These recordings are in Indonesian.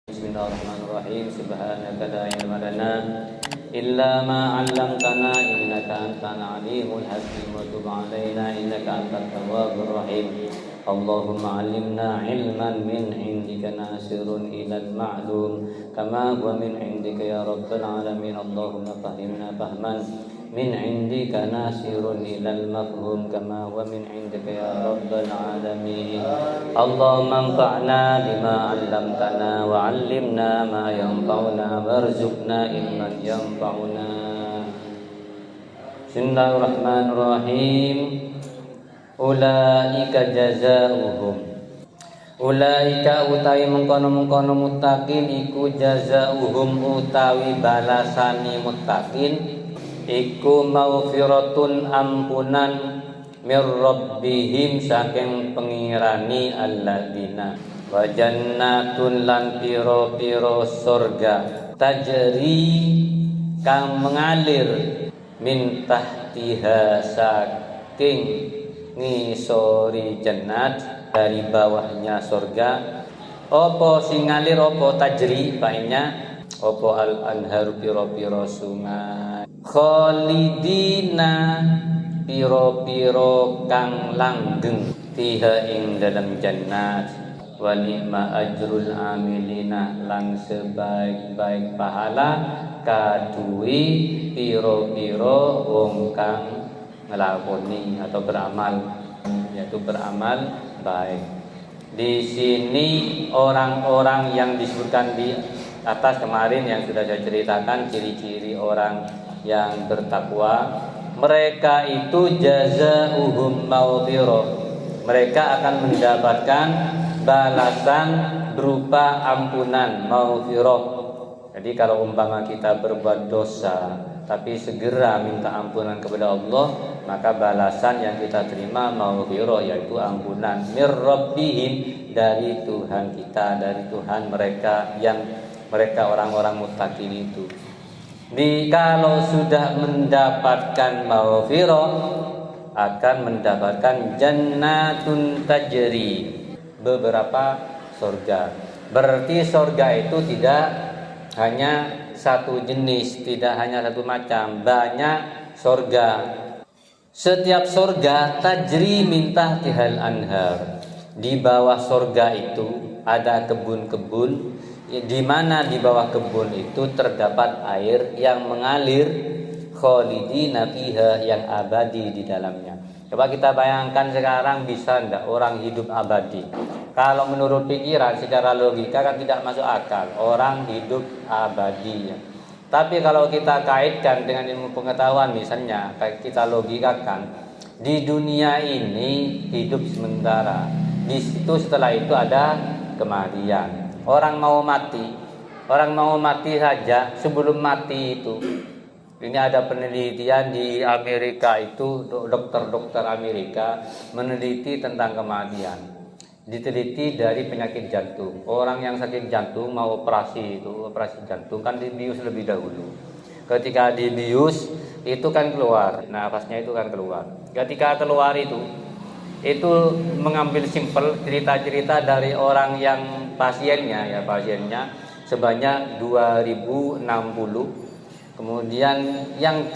Bismillahirrahmanirrahim. Subhanaka la ilma lana illa ma 'allamtana innaka antal alimul hakim wa tub 'alaina innaka antat tawwabur rahim. Allahumma 'allimna 'ilman min 'indika nasirun ilal ma'lum kama huwa min 'indika ya rabbal alamin. Allahumma fahimna fahman min 'indika nasirun ilal mafhum kama huwa min 'indika ya rabbal alamin. Allahumma anfa'na bima 'allamtana wa 'allimna ma yanfa'una warzuqna ilman yanfa'una. Bismillahirrahmanirrahim. Ulaika jazaohum, ulaika utawi mengkono-mengkono muttaqin iku jazaohum utawi balasani muttaqin iku maghfiratun ampunan mir rabbihim saking pengirani alladzina wa jannatun lan piro-piro surga tajri kang mengalir min tahtiha saking ngisori jannat dari bawahnya surga. Opo sing ngalir opo tajri painnya opo al anharu piro-piro sungai khalidina piro-piro kang langgeng tiha ing dalam jannat wa ni'ma ajrul amilina lan sebaik-baik pahala kadui piro-piro wong kang ngelakoni atau beramal, yaitu beramal baik. Di sini orang-orang yang disebutkan di atas kemarin yang sudah saya ceritakan ciri-ciri orang yang bertakwa, mereka itu jazaohum maghfirah. Mereka akan mendapatkan balasan berupa ampunan maghfirah. Jadi kalau umpama kita berbuat dosa tapi segera minta ampunan kepada Allah, maka balasan yang kita terima maghfirah, yaitu ampunan mir rabbihim, dari Tuhan kita, dari Tuhan mereka yang mereka orang-orang muttaqin itu. Kalau sudah mendapatkan maghfirah akan mendapatkan jannatun tajri, beberapa surga. Berarti surga itu tidak hanya satu jenis, tidak hanya satu macam, banyak surga. Setiap surga tajri min tahtihal anhar. Di bawah surga itu ada kebun-kebun, di mana di bawah kebun itu terdapat air yang mengalir khalidina fiha, yang abadi di dalamnya. Coba kita bayangkan sekarang, bisa enggak orang hidup abadi? Kalau menurut pikiran secara logika kan tidak masuk akal orang hidup abadi ya. Tapi kalau kita kaitkan dengan ilmu pengetahuan, misalnya kita logikakan, di dunia ini hidup sementara, di situ setelah itu ada kematian. Orang mau mati saja, sebelum mati itu, ini ada penelitian di Amerika itu, dokter-dokter Amerika meneliti tentang kematian. Diteliti dari penyakit jantung. Orang yang sakit jantung mau operasi jantung kan dibius lebih dahulu. Ketika dibius itu kan keluar, nafasnya itu kan keluar. Ketika keluar itu mengambil simpel cerita-cerita dari orang yang pasiennya sebanyak 2060. Kemudian yang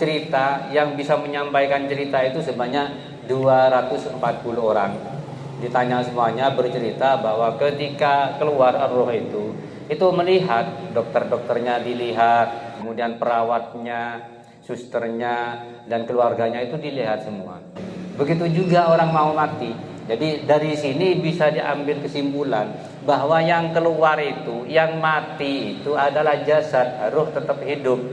bisa menyampaikan cerita itu sebanyak 240 orang. Ditanya semuanya, bercerita bahwa ketika keluar roh itu melihat, dokter-dokternya dilihat, kemudian perawatnya, susternya, dan keluarganya itu dilihat semua. Begitu juga orang mau mati. Jadi dari sini bisa diambil kesimpulan bahwa yang keluar itu, yang mati itu adalah jasad, roh tetap hidup.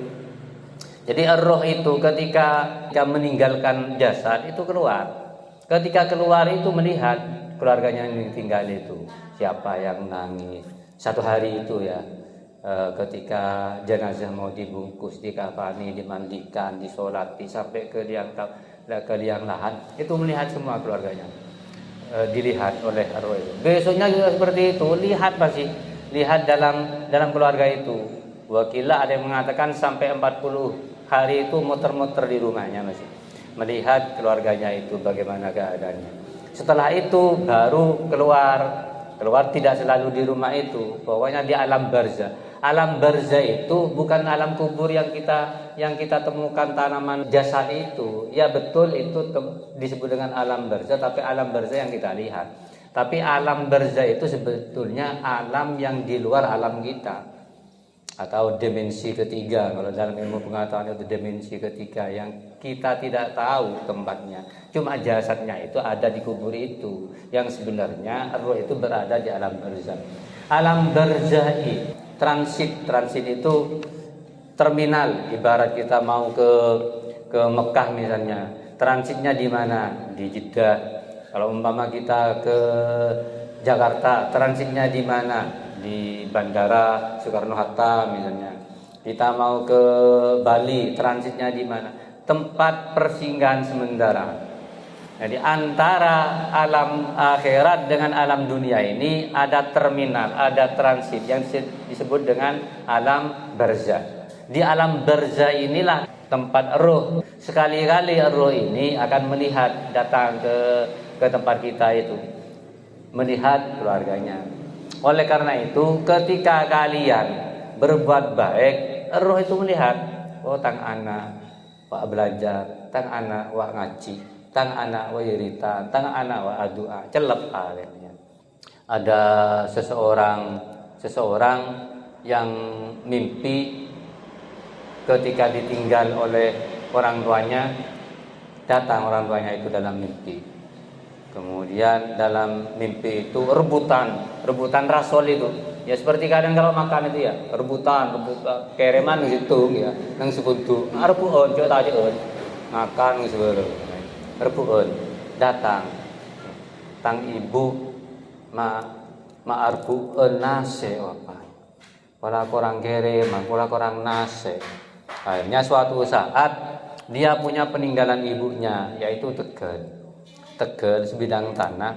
Jadi roh itu ketika meninggalkan jasad itu keluar. Ketika keluar itu melihat keluarganya yang tinggal itu, siapa yang nangis. Satu hari itu ya, ketika jenazah mau dibungkus, dikafani, dimandikan, disolati sampai ke liang lahat, itu melihat semua keluarganya, dilihat oleh arwah itu. Besoknya juga seperti itu, lihat dalam keluarga itu. Wakilah ada yang mengatakan sampai 40 hari itu muter-muter di rumahnya masih melihat keluarganya itu bagaimana keadaannya. Setelah itu baru keluar keluar tidak selalu di rumah itu, pokoknya di alam barzah. Alam barzah itu bukan alam kubur yang kita temukan tanaman jasad itu. Ya betul itu disebut dengan alam barzah, tapi alam barzah yang kita lihat. Tapi alam barzah itu sebetulnya alam yang di luar alam kita, atau dimensi ketiga. Kalau dalam ilmu pengetahuan itu dimensi ketiga yang kita tidak tahu tempatnya. Cuma jasadnya itu ada di kubur itu. Yang sebenarnya roh itu berada di alam barzah. Alam barzah itu transit itu terminal. Ibarat kita mau ke Mekah misalnya, transitnya di mana? Di Jeddah. Kalau umpama kita ke Jakarta, transitnya di mana? Di Bandara Soekarno-Hatta misalnya. Kita mau ke Bali, transitnya di mana? Tempat persinggahan sementara. Jadi antara alam akhirat dengan alam dunia ini ada terminal, ada transit yang disebut dengan alam barzah. Di alam barzah inilah tempat roh. Sekali-kali roh ini akan melihat, datang ke tempat kita itu, melihat keluarganya. Oleh karena itu, ketika kalian berbuat baik, roh itu melihat, oh tang anak wak belajar, tang anak wak ngaji, tang anak wa yirita, tang anak wa adua, celep alimnya. Ada seseorang yang mimpi ketika ditinggal oleh orang tuanya, datang orang tuanya itu dalam mimpi. Kemudian dalam mimpi itu rebutan rasol itu. Ya seperti kadang kalau makan itu ya, rebutan kereman gitu ya, nang sebutu, arpuon coba aja makan sebelah. Rebuun datang tang ibu arbuun nase apa pola korang kere pola korang nase. Akhirnya suatu saat dia punya peninggalan ibunya, yaitu tegel sebidang tanah.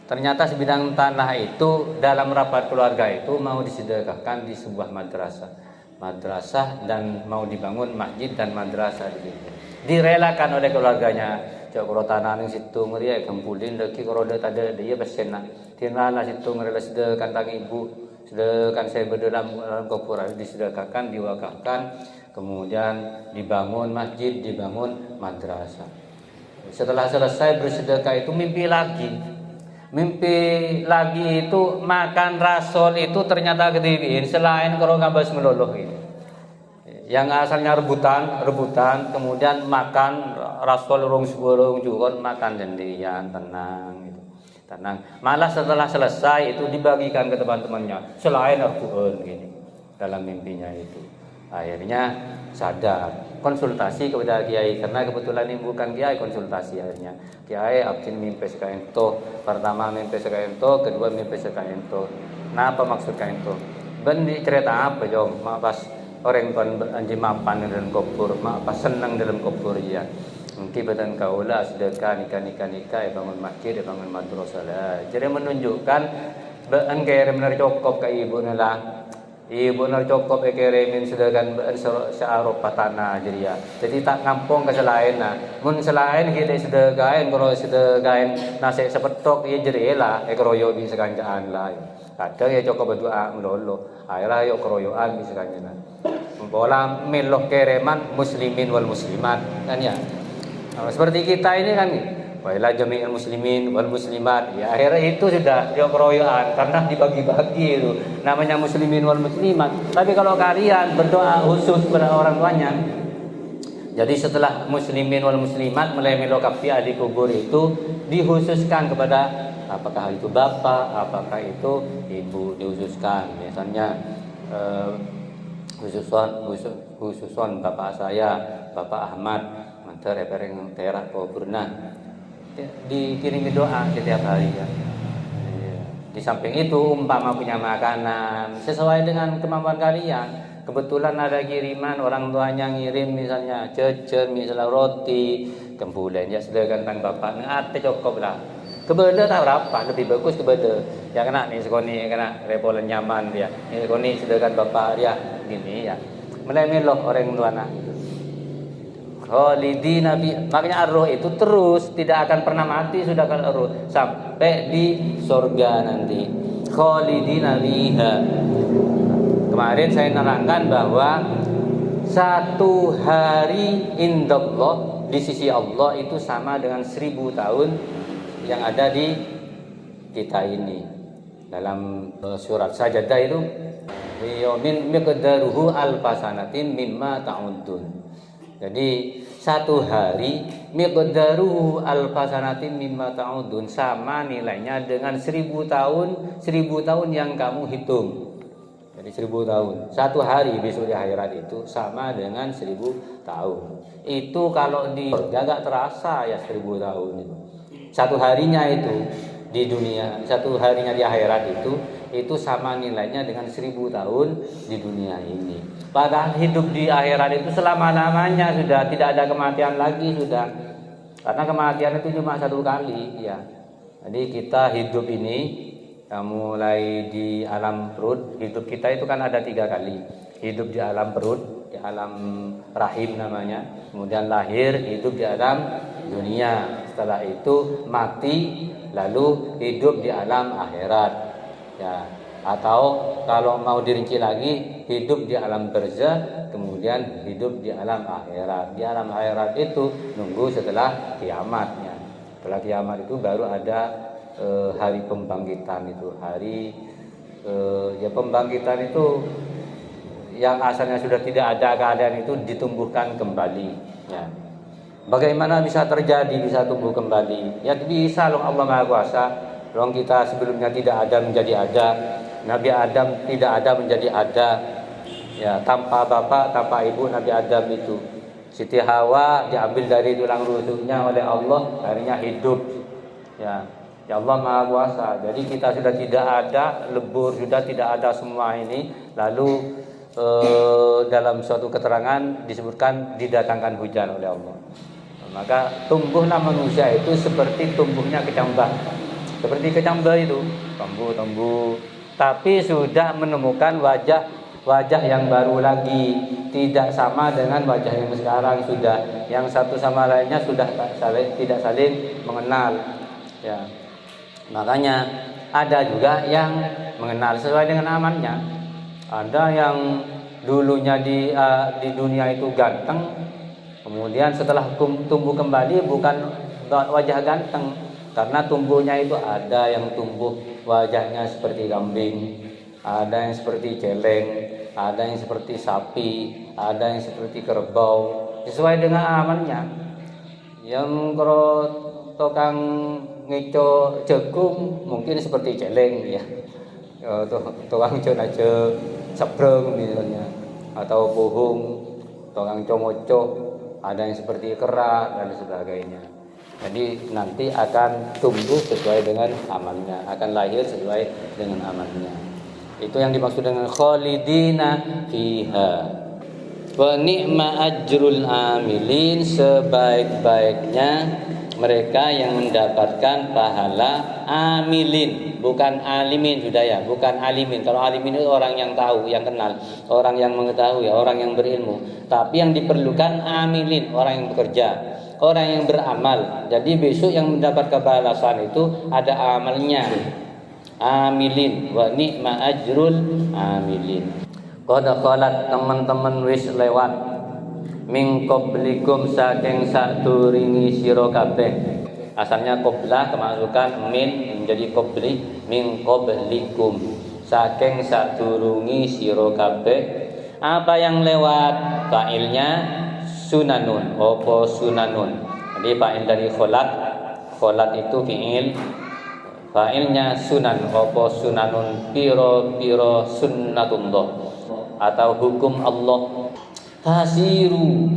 Ternyata sebidang tanah itu dalam rapat keluarga itu mau disedekahkan di sebuah madrasah dan mau dibangun masjid dan madrasah di situ. Direlakan oleh keluarganya. Cak kalau tanah ning situ ngeri gempulin deki kalau ada dia pesena. Tinala situ ngerela sedekahkan tang ibu, sedekahkan saya berdalam kubur disedekahkan, diwakafkan, kemudian dibangun masjid, dibangun madrasah. Setelah selesai bersedekah itu mimpi lagi itu makan rasol itu ternyata ketidiin selain kalau ngabas meloloh itu. Yang asalnya rebutan kemudian makan rasol rong juga makan sendirian tenang gitu. Tenang. Malah setelah selesai itu dibagikan ke teman-temannya selain Al-Qur'an gini dalam mimpinya itu. Akhirnya sadar, konsultasi kepada kiai karena kebetulan ini bukan kiai, konsultasi akhirnya. Kiai abjin mimpi sekaento, pertama mimpi sekaento, kedua mimpi sekaento. Nah, apa maksud kaento? Ben cerita apa jom? Pas orang tuan anji mapan dalam kubur, apa senang dalam kubur ya. Mungkin badan kaulah sedekah nikah, bangun masjid, bangun madrasah lah. Jadi menunjukkan ben kere benar cukup ke ibu nela. Ibu benar cukup keremin sedekah ben searup tanah jadi ya. Jadi tak ngampung ke selain nah. Mun selain kita sedekahin kalau sedekahin nasi sepetok ya jadi lah keroyo bisa kanjaan lah. Kadang ya cukup berdoa melolo. Akhirnya yuk keroyoan bisa kanjaan. Bola melok kereman muslimin wal muslimat kan ya. Nah, seperti kita ini kan wailah jami'il muslimin wal muslimat ya akhirnya itu sudah dia keroyokan karena dibagi-bagi itu namanya muslimin wal muslimat. Tapi kalau kalian berdoa khusus kepada orang tuanya, jadi setelah muslimin wal muslimat mulai melokapi ahli kubur itu dikhususkan kepada apakah itu bapak, apakah itu ibu dikhususkan. Misalnya khususon bapak saya, Bapak Ahmad, mantar epereng terak kuburna. Dikirimi doa setiap hari ya. Di samping itu umpama punya makanan sesuai dengan kemampuan kalian. Kebetulan ada kiriman orang tuanya ngirim misalnya cecen, misalnya roti, kembulan ya sedekahkan tang bapak ngate cukup lah. Kebeda tak berapa, lebih bagus kebeda. Ya kena nih sekoni kena repolan nyaman dia. Ini sekoni sedekahkan bapak dia gini ya. Melemilok orang tuana. Khalidina bi, makanya ar-ruh itu terus tidak akan pernah mati sudah kalau ar-ruh sampai di surga nanti. khalidina fiha. Kemarin saya nerangkan bahwa satu hari indallah di sisi Allah itu sama dengan 1000 tahun yang ada di kita ini. Dalam surat Sajadah itu yaumin miqdaruhu alfasanatin mimma ta'udun. Jadi satu hari miqdaruhu alfasanatin mimma ta'udun, sama nilainya dengan 1000 tahun yang kamu hitung. Jadi 1000 tahun. Satu hari besok di akhirat itu sama dengan 1000 tahun. Itu kalau di surga gak terasa ya 1000 tahun itu. Satu harinya itu di dunia, satu harinya di akhirat itu sama nilainya dengan 1000 tahun di dunia ini. Padahal hidup di akhirat itu selama-lamanya, sudah tidak ada kematian lagi sudah. Karena kematian itu cuma satu kali ya. Jadi kita hidup ini mulai di alam perut, hidup kita itu kan ada 3 kali. Hidup di alam perut, di alam rahim namanya, kemudian lahir, hidup di alam dunia. Setelah itu mati, lalu hidup di alam akhirat. Ya, atau kalau mau dirinci lagi, hidup di alam barzakh, kemudian hidup di alam akhirat. Di alam akhirat itu nunggu setelah kiamatnya. Setelah kiamat itu baru ada hari pembangkitan itu. Hari ya pembangkitan itu yang asalnya sudah tidak ada keadaan itu ditumbuhkan kembali ya. Bagaimana bisa terjadi, bisa tumbuh kembali? Ya bisa loh, Allah Maha Kuasa. Loh kita sebelumnya tidak ada menjadi ada. Nabi Adam tidak ada menjadi ada. Ya, tanpa bapak, tanpa ibu Nabi Adam itu. Siti Hawa diambil dari tulang rusuknya oleh Allah, akhirnya hidup. Ya. Ya Allah Maha Kuasa. Jadi kita sudah tidak ada, lebur sudah tidak ada semua ini. Lalu dalam suatu keterangan disebutkan didatangkan hujan oleh Allah. Maka tumbuhlah manusia itu seperti tumbuhnya kecambah. Seperti kecambah itu, tumbuh. Tapi sudah menemukan wajah yang baru lagi, tidak sama dengan wajah yang sekarang sudah. Yang satu sama lainnya sudah tidak saling mengenal. Ya. Makanya ada juga yang mengenal sesuai dengan amalnya. Ada yang dulunya di dunia itu ganteng, kemudian setelah tumbuh kembali bukan wajah ganteng, karena tumbuhnya itu ada yang tumbuh wajahnya seperti kambing, ada yang seperti celeng, ada yang seperti sapi, ada yang seperti kerbau, sesuai dengan amalnya. Yang kalau tukang ngeco jagung mungkin seperti celeng ya, tukang ngeco aja sebreng misalnya, atau bohong, tukang comoco, ada yang seperti kerak dan sebagainya. Jadi nanti akan tumbuh sesuai dengan amalnya, akan lahir sesuai dengan amalnya. Itu yang dimaksud dengan khalidina fiha. Wa ni'ma ajrul amilin, sebaik-baiknya mereka yang mendapatkan pahala amilin, bukan alimin sudah ya, bukan alimin. Kalau alimin itu orang yang tahu, yang kenal, orang yang mengetahui, orang yang berilmu. Tapi yang diperlukan amilin, orang yang bekerja, orang yang beramal. Jadi besok yang mendapat kebalasan itu ada amalnya. Amilin, wa ni'ma ajrul amilin. Qad khalat, teman-teman wis lewat, min qablikum saking saduringi sira kabeh. Asalnya qablah kemasukan min menjadi qabli, min qablikum saking sadurungi sira kabeh. Apa yang lewat? Fa'ilnya sunanun. Apa sunanun? Jadi fa'il dari kholat itu fi'il. Fa'ilnya sunan. Apa sunanun? Piro sunnatullah atau hukum Allah. Fasiru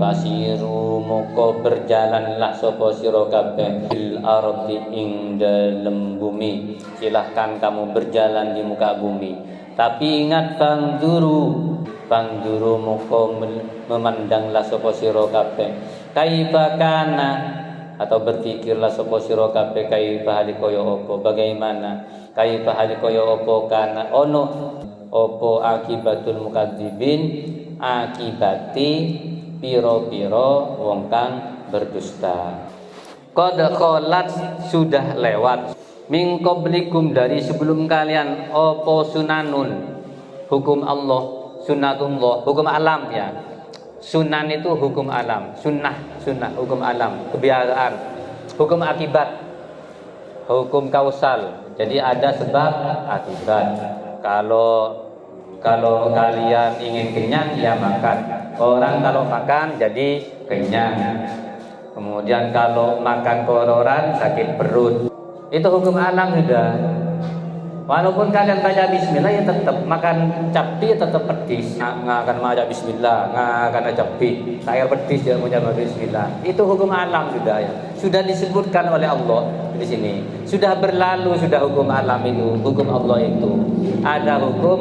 moko berjalanlah sapa sira kabeh bil ardi ing dalem bumi. Silahkan kamu berjalan di muka bumi. Tapi ingat pangduru moko memandanglah sapa sira kabeh. Kaifa kana, atau berpikirlah sapa sira kabeh kaifa halikaya apa, bagaimana kaifa halikaya apa kana ono apa akibatul mukadzibin, akibati piro-piro wong kang berdusta. Qad khalat, sudah lewat. min qablikum dari sebelum kalian opo sunanun hukum Allah, sunnatullah, hukum alam ya. Sunan itu hukum alam, sunnah hukum alam, kebiasaan, hukum akibat, hukum kausal. Jadi ada sebab akibat. Kalau kalian ingin kenyang ya makan. Orang kalau makan jadi kenyang. Kemudian kalau makan kotoran sakit perut. Itu hukum alam sudah. Walaupun kalian baca bismillah ya tetap makan cabai tetap pedis. Nggak akan baca bismillah, nggak akan ada cabai. Air pedis ya punya bismillah. Itu hukum alam sudah ya. Sudah disebutkan oleh Allah di sini. Sudah berlalu sudah hukum alam itu, hukum Allah itu. Ada hukum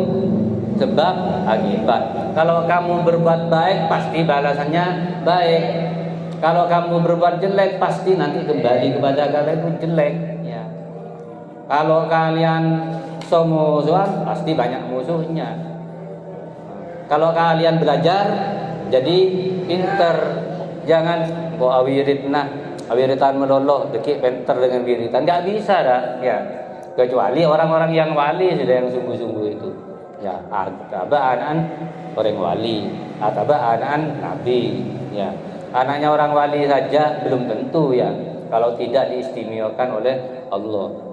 sebab akibat. Kalau kamu berbuat baik pasti balasannya baik. Kalau kamu berbuat jelek pasti nanti kembali kepada kalian itu jelek. Kalau kalian musuhan pasti banyak musuhnya. Kalau kalian belajar jadi pinter. Jangan kok awiritan meloloh deki pinter dengan wiritan. Enggak bisa dah ya. Kecuali orang-orang yang wali sudah yang sungguh-sungguh itu. Ya, atabaan orang wali, atabaan nabi ya. Anaknya orang wali saja belum tentu ya kalau tidak diistimewakan oleh Allah.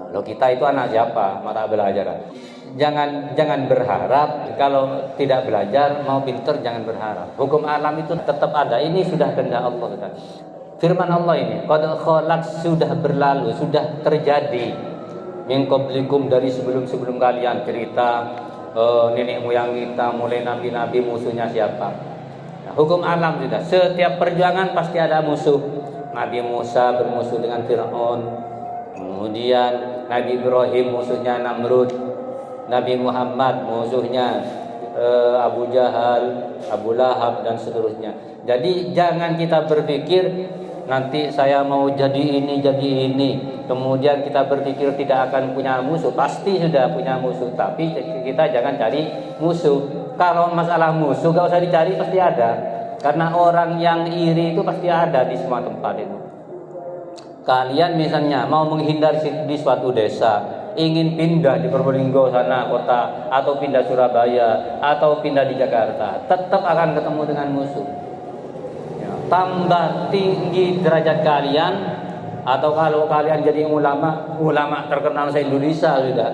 Loh kita itu anak siapa? Mata belajar. Jangan berharap kalau tidak belajar mau pinter jangan berharap. Hukum alam itu tetap ada. Ini sudah kehendak Allah sudah. Firman Allah ini, qad khalaq sudah berlalu, sudah terjadi. Min qablikum dari sebelum kalian cerita nenek moyang kita mulai nabi-nabi musuhnya siapa. Nah, hukum alam sudah. Setiap perjuangan pasti ada musuh. Nabi Musa bermusuh dengan Fir'aun. Kemudian Nabi Ibrahim musuhnya Namrud, Nabi Muhammad musuhnya Abu Jahal, Abu Lahab dan seterusnya. Jadi jangan kita berpikir nanti saya mau jadi ini, kemudian kita berpikir tidak akan punya musuh. Pasti sudah punya musuh, tapi kita jangan cari musuh. Kalau masalah musuh gak usah dicari, pasti ada. Karena orang yang iri itu pasti ada di semua tempat itu. Kalian misalnya mau menghindar di suatu desa, ingin pindah di Probolinggo sana kota, atau pindah Surabaya, atau pindah di Jakarta, tetap akan ketemu dengan musuh. Ya, tambah tinggi derajat kalian, atau kalau kalian jadi ulama terkenal se-Indonesia sudah,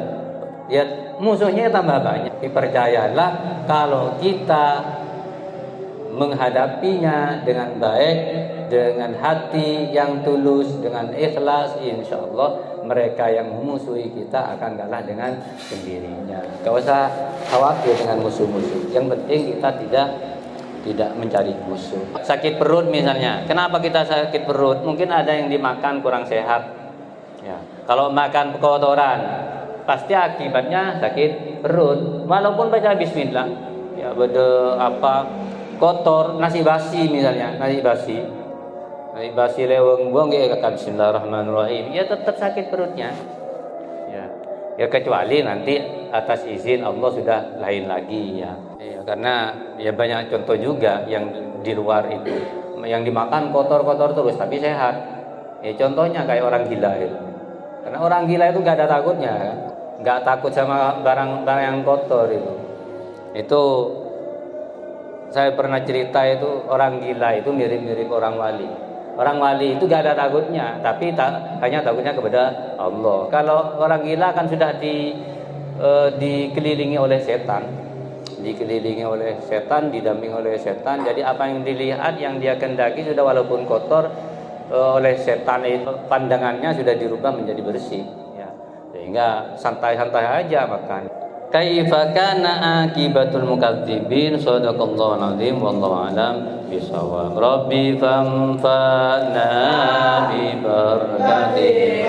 ya musuhnya tambah banyak. Percayalah kalau kita menghadapinya dengan baik, dengan hati yang tulus, dengan ikhlas, insya Allah mereka yang memusuhi kita akan kalah dengan sendirinya. Gak usah khawatir dengan musuh-musuh. Yang penting kita tidak mencari musuh. Sakit perut misalnya, kenapa kita sakit perut? Mungkin ada yang dimakan kurang sehat. Ya, kalau makan kotoran, pasti akibatnya sakit perut. Walaupun baca Bismillah, ya kotor, nasi basi misalnya, nasi basi leweng buang ya kata bismillahirrahmanirrahim, ya tetap sakit perutnya. Ya kecuali nanti atas izin Allah sudah lain lagi ya. Karena ya banyak contoh juga yang di luar itu yang dimakan kotor-kotor terus tapi sehat. Ya contohnya kayak orang gila itu. Karena orang gila itu gak ada takutnya kan? Gak takut sama barang-barang yang kotor itu. Itu saya pernah cerita itu orang gila itu mirip-mirip orang wali. Orang wali itu gak ada takutnya, tapi hanya takutnya kepada Allah. Kalau orang gila kan sudah dikelilingi oleh setan, didampingi oleh setan. Jadi apa yang dilihat, yang dia kendaki sudah walaupun kotor oleh setan itu, pandangannya sudah dirubah menjadi bersih. Ya. Sehingga santai-santai aja makan. Kaifa kana akibatul mukadzibin, sadaqallahu alazim, wallahu alam bisawab. Rabbi famfa'na bi barakati